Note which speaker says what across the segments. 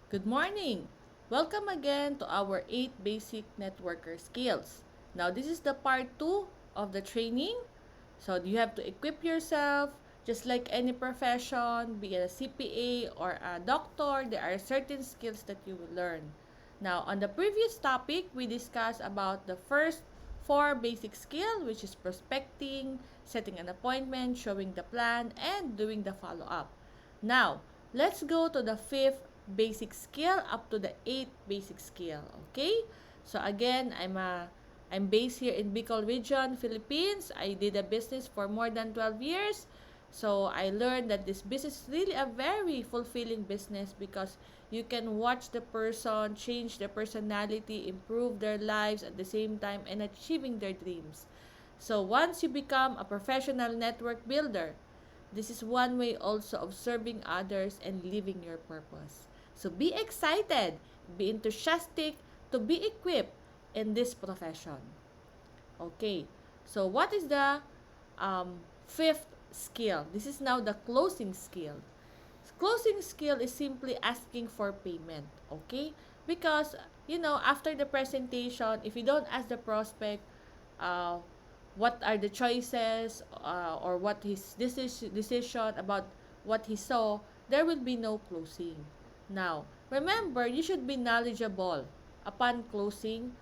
Speaker 1: Good morning! Welcome again to our 8 basic networker skills. Now, this is the part 2 of the training. So, you have to equip yourself just like any profession, be it a CPA or a doctor, there are certain skills that you will learn. Now, on the previous topic, we discussed about the first 4 basic skill, which is prospecting, setting an appointment, showing the plan, and doing the follow-up. Now, let's go to the fifth basic skill up to the eighth basic skill. Okay? So again, I'm based here in Bicol region, Philippines. I did a business for more than 12 years. So I learned that this business is really a very fulfilling business because you can watch the person change their personality, improve their lives at the same time and achieving their dreams. So once you become a professional network builder, this is one way also of serving others and living your purpose. So be excited, be enthusiastic to be equipped in this profession. Okay, so what is the fifth skill? This is now the closing skill. Closing skill is simply asking for payment. Okay, because after the presentation, if you don't ask the prospect, uh, what are the choices or what his decision about what he saw, there will be no closing. Now, remember, you should be knowledgeable upon closing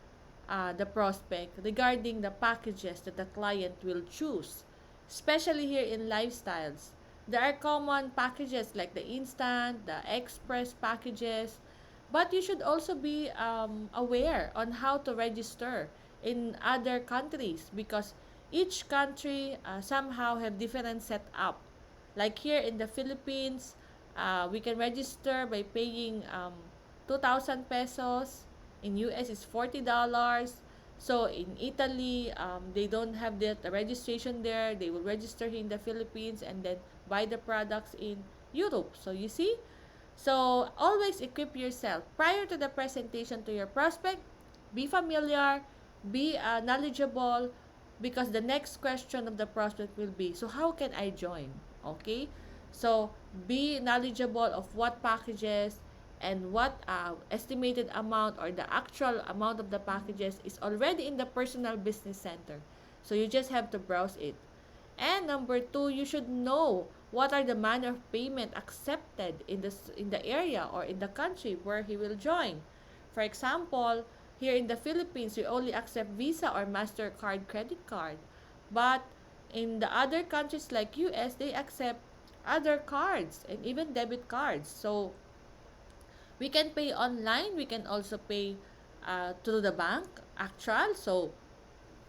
Speaker 1: the prospect regarding the packages that the client will choose, especially here in lifestyles. There are common packages like the instant, the express packages, but you should also be aware on how to register in other countries because each country somehow have different setup. Like here in the Philippines, we can register by paying 2,000 pesos. In US, it's $40. So in Italy, they don't have the registration there. They will register here in the Philippines and then buy the products in Europe. So you see, so always equip yourself prior to the presentation to your prospect. Be familiar, be knowledgeable, because the next question of the prospect will be, so how can I join? Okay, so be knowledgeable of what packages and what estimated amount or the actual amount of the packages is already in the personal business center. So you just have to browse it. And number two, you should know what are the manner of payment accepted in the area or in the country where he will join. For example, here in the Philippines, we only accept Visa or MasterCard credit card. But in the other countries like US, they accept other cards and even debit cards. So we can pay online, we can also pay through the bank, actual. So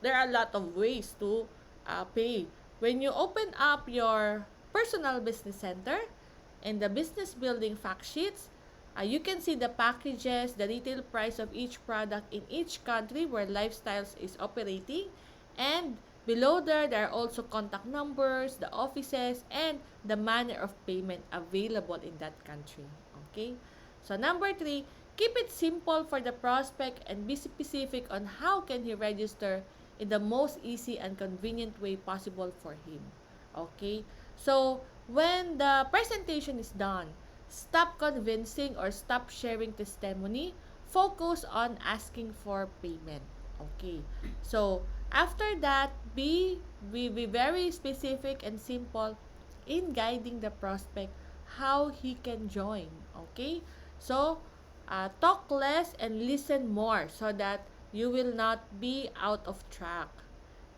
Speaker 1: there are a lot of ways to pay. When you open up your personal business center and the business building fact sheets, you can see the packages, the retail price of each product in each country where Lifestyles is operating. And below there are also contact numbers, the offices, and the manner of payment available in that country. Okay? So number three, keep it simple for the prospect and be specific on how can he register in the most easy and convenient way possible for him. Okay? So, when the presentation is done, stop convincing or stop sharing testimony. Focus on asking for payment. Okay? So, after that, be very specific and simple in guiding the prospect how he can join. Okay? So, talk less and listen more so that you will not be out of track.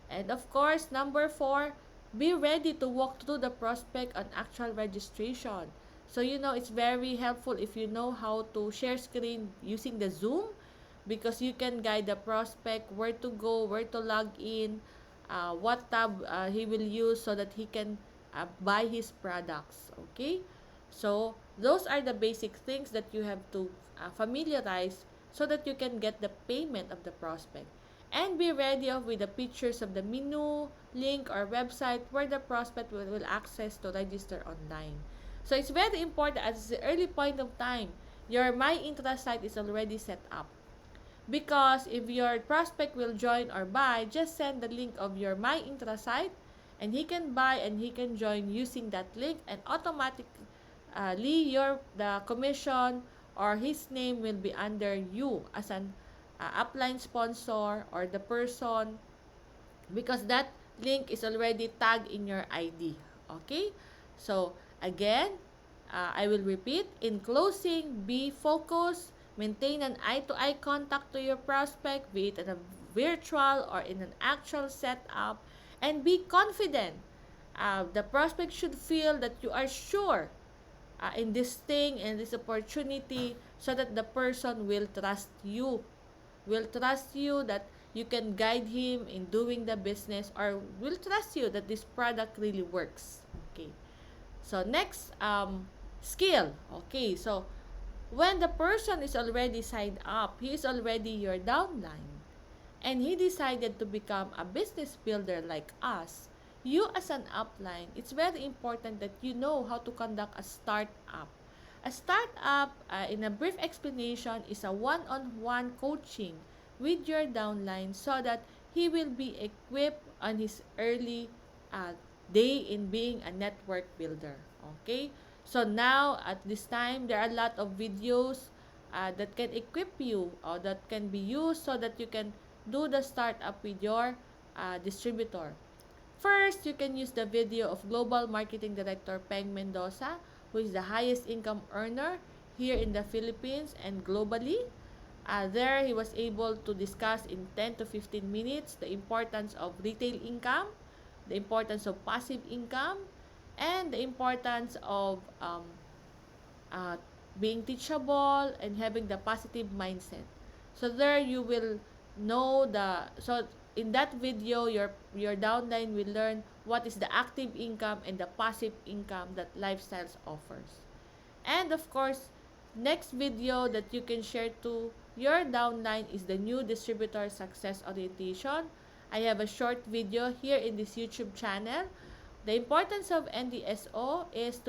Speaker 1: And of course, number four, be ready to walk through the prospect on actual registration. So, it's very helpful if you know how to share screen using the Zoom because you can guide the prospect where to go, where to log in, what tab he will use so that he can buy his products. Okay? So, those are the basic things that you have to familiarize so that you can get the payment of the prospect. And be ready with the pictures of the menu, link, or website where the prospect will access to register online. So, it's very important at the early point of time, your My Interest site is already set up. Because if your prospect will join or buy, just send the link of your My Interest site and he can buy and he can join using that link and automatically the commission or his name will be under you as an upline sponsor or the person, because that link is already tagged in your ID. Okay? So, again, I will repeat. In closing, be focused, maintain an eye-to-eye contact to your prospect, be it in a virtual or in an actual setup, and be confident. The prospect should feel that you are sure in this thing and this opportunity, so that the person will trust you that you can guide him in doing the business, or will trust you that this product really works. Okay. So next, skill. Okay. So when the person is already signed up, he is already your downline, and he decided to become a business builder like us, you as an upline, it's very important that you know how to conduct a startup. A startup, in a brief explanation, is a one-on-one coaching with your downline so that he will be equipped on his early uh, day in being a network builder. Okay? So now, at this time, there are a lot of videos that can equip you, or that can be used so that you can do the startup with your distributor. First, you can use the video of Global Marketing Director Peng Mendoza, who is the highest income earner here in the Philippines and globally. There, he was able to discuss in 10 to 15 minutes the importance of retail income, the importance of passive income, and the importance of uh, being teachable and having the positive mindset. So there you will know so in that video, your downline will learn what is the active income and the passive income that lifestyles offers. And of course, next video that you can share to your downline is the new distributor success orientation. I have a short video here in this YouTube channel. The importance of NDSO is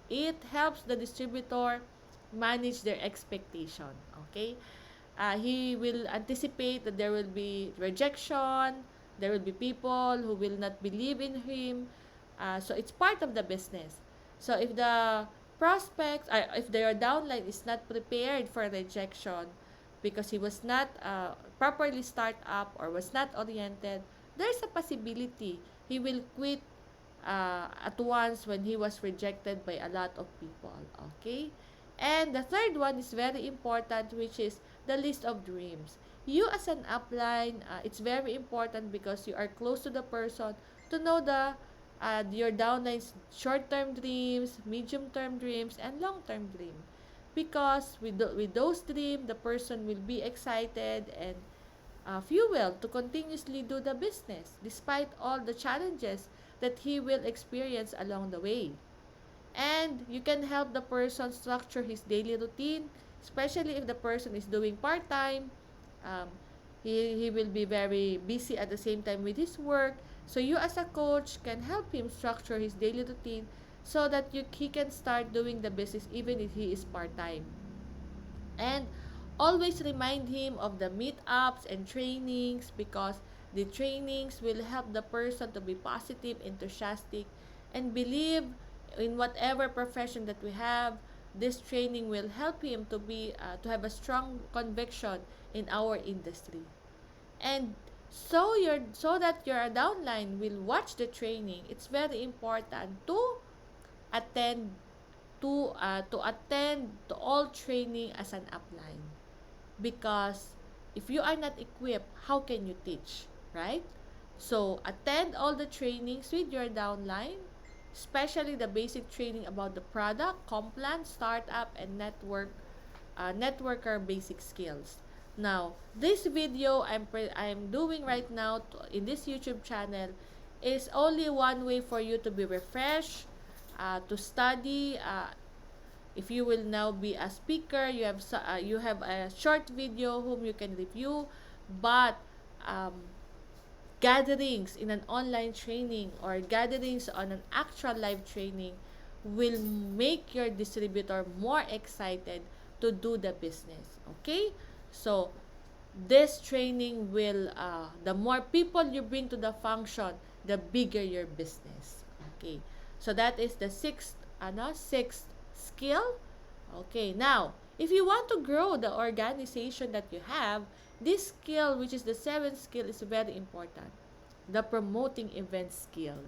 Speaker 1: it helps the distributor manage their expectation. Okay? He will anticipate that there will be rejection, there will be people who will not believe in him. So it's part of the business. So if the prospect, if their downline is not prepared for rejection because he was not properly start up or was not oriented, there's a possibility he will quit at once when he was rejected by a lot of people. Okay? And the third one is very important, which is the list of dreams. You as an upline, it's very important because you are close to the person to know your downline's short-term dreams, medium-term dreams, and long-term dream. Because with those dreams, the person will be excited and fuel to continuously do the business despite all the challenges that he will experience along the way. And you can help the person structure his daily routine, especially if the person is doing part-time. Um, he will be very busy at the same time with his work. So you as a coach can help him structure his daily routine so that he can start doing the business even if he is part-time. And always remind him of the meetups and trainings, because the trainings will help the person to be positive, enthusiastic, and believe in whatever profession that we have. This training will help him to have a strong conviction in our industry. And so that your downline will watch the training, it's very important attend to attend to all training as an upline, because if you are not equipped, how can you teach, right? So attend all the trainings with your downline, especially the basic training about the product, comp plan, startup, and networker basic skills. Now, this video I'm doing right now in this YouTube channel is only one way for you to be refreshed, to study. If you will now be a speaker, you have a short video whom you can review, but um, gatherings in an online training or gatherings on an actual live training will make your distributor more excited to do the business. Okay? So, this training will, the more people you bring to the function, the bigger your business. Okay? So, that is the sixth skill. Okay, now, If you want to grow the organization that you have, this skill, which is the seventh skill, is very important. The promoting event skill.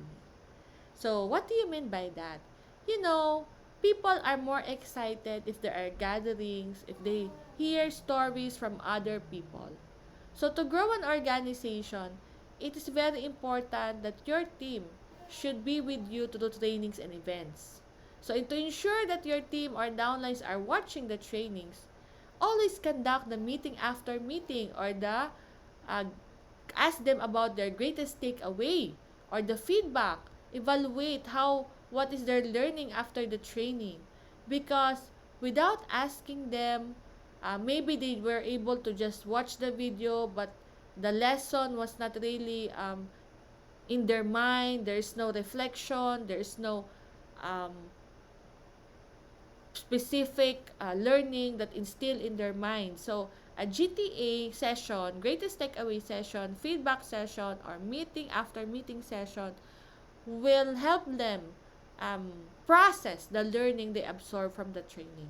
Speaker 1: So, what do you mean by that? You know, people are more excited if there are gatherings, if they hear stories from other people. So, to grow an organization, it is very important that your team should be with you to do trainings and events. So, to ensure that your team or downlines are watching the trainings, always conduct the meeting after meeting, or the uh, ask them about their greatest takeaway or the feedback. Evaluate how what is their learning after the training, because without asking them, maybe they were able to just watch the video, but the lesson was not really in their mind. There's no reflection, there's no um, specific learning that instill in their mind. So a GTA session, greatest takeaway session, feedback session, or meeting after meeting session will help them um, process the learning they absorb from the training.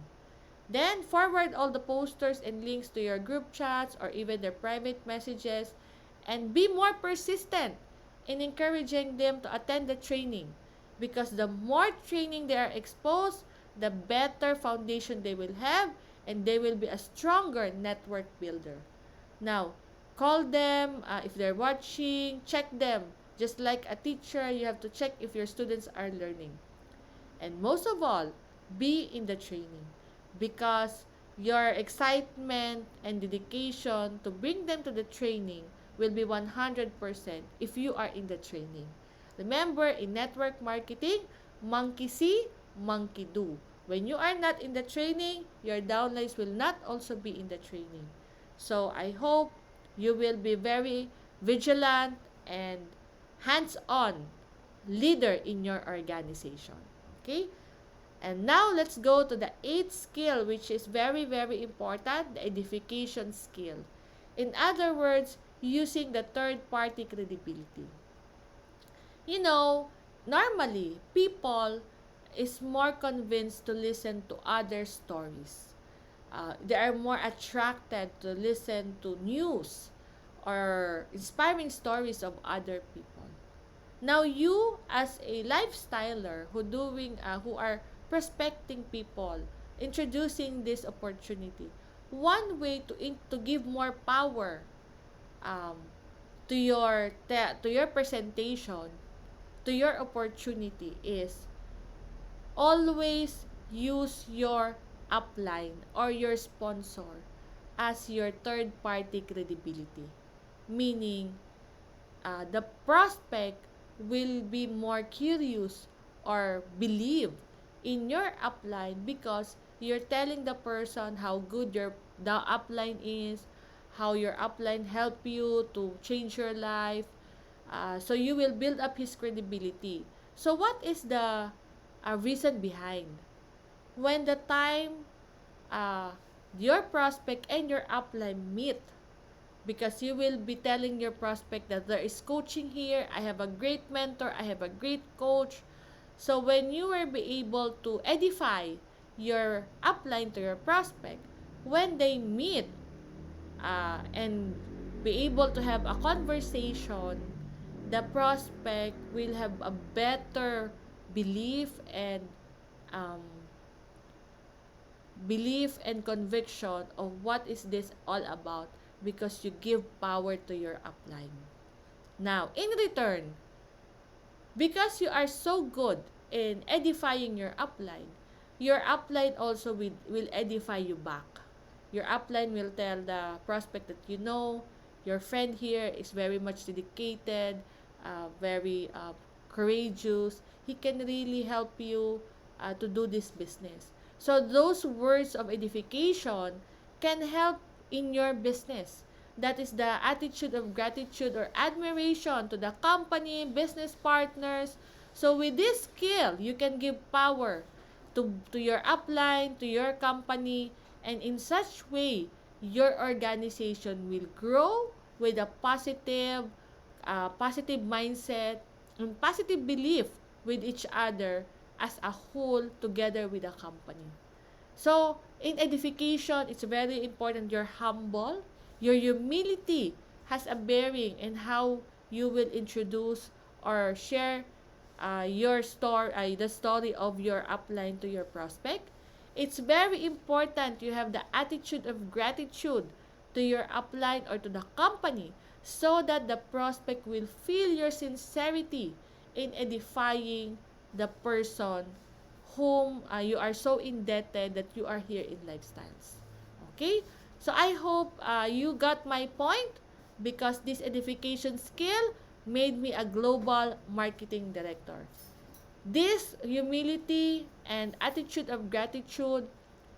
Speaker 1: Then forward all the posters and links to your group chats or even their private messages, and be more persistent in encouraging them to attend the training, because the more training they are exposed, the better foundation they will have, and they will be a stronger network builder. Now, call them if they're watching, check them. Just like a teacher, you have to check if your students are learning. And most of all, be in the training, because your excitement and dedication to bring them to the training will be 100% if you are in the training. Remember, in network marketing, monkey see, monkey do. When you are not in the training, your downlines will not also be in the training. So I hope you will be very vigilant and hands-on leader in your organization. Okay? And now let's go to the eighth skill, which is very, very important, the edification skill. In other words, using the third party credibility. You know, normally people is more convinced to listen to other stories. They are more attracted to listen to news or inspiring stories of other people. Now you as a lifestyler who are prospecting people, introducing this opportunity. One way to give more power um, to your presentation, to your opportunity, is always use your upline or your sponsor as your third party credibility. Meaning, the prospect will be more curious or believe in your upline because you're telling the person how good the upline is, how your upline help you to change your life. So you will build up his credibility. So what is the reason behind? When the time uh, your prospect and your upline meet, because you will be telling your prospect that there is coaching here, I have a great mentor, I have a great coach. So when you will be able to edify your upline to your prospect, when they meet and be able to have a conversation, the prospect will have a better belief and um, belief and conviction of what is this all about, because you give power to your upline. Now, in return, because you are so good in edifying your upline also will edify you back. Your upline will tell the prospect that your friend here is very much dedicated, very courageous. He can really help you to do this business. So those words of edification can help in your business. That is the attitude of gratitude or admiration to the company, business partners. So with this skill, you can give power to your upline, to your company, and in such way, your organization will grow with a positive mindset and positive belief with each other as a whole together with the company. So, in edification, it's very important you're humble. Your humility has a bearing in how you will introduce or share your story, the story of your upline to your prospect. It's very important you have the attitude of gratitude to your upline or to the company so that the prospect will feel your sincerity in edifying the person whom you are so indebted that you are here in Lifestyles. Okay? So I hope you got my point because this edification skill made me a global marketing director. This humility and attitude of gratitude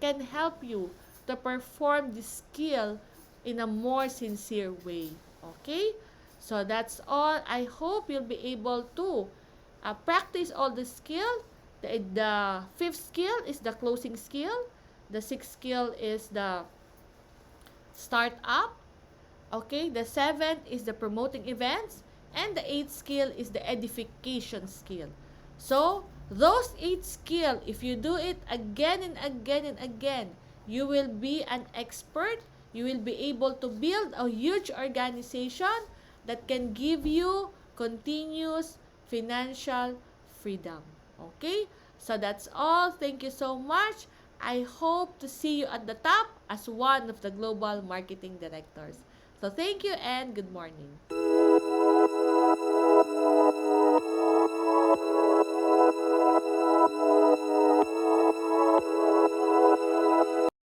Speaker 1: can help you to perform this skill in a more sincere way. Okay? So that's all. I hope you'll be able to practice all the skill. The fifth skill is the closing skill. The sixth skill is the start up. Okay, the seventh is the promoting events, and the eighth skill is the edification skill. So, those eight skill, if you do it again and again and again, you will be an expert. You will be able to build a huge organization that can give you continuous financial freedom. Okay? So that's all. Thank you so much. I hope to see you at the top as one of the global marketing directors. So thank you and good morning.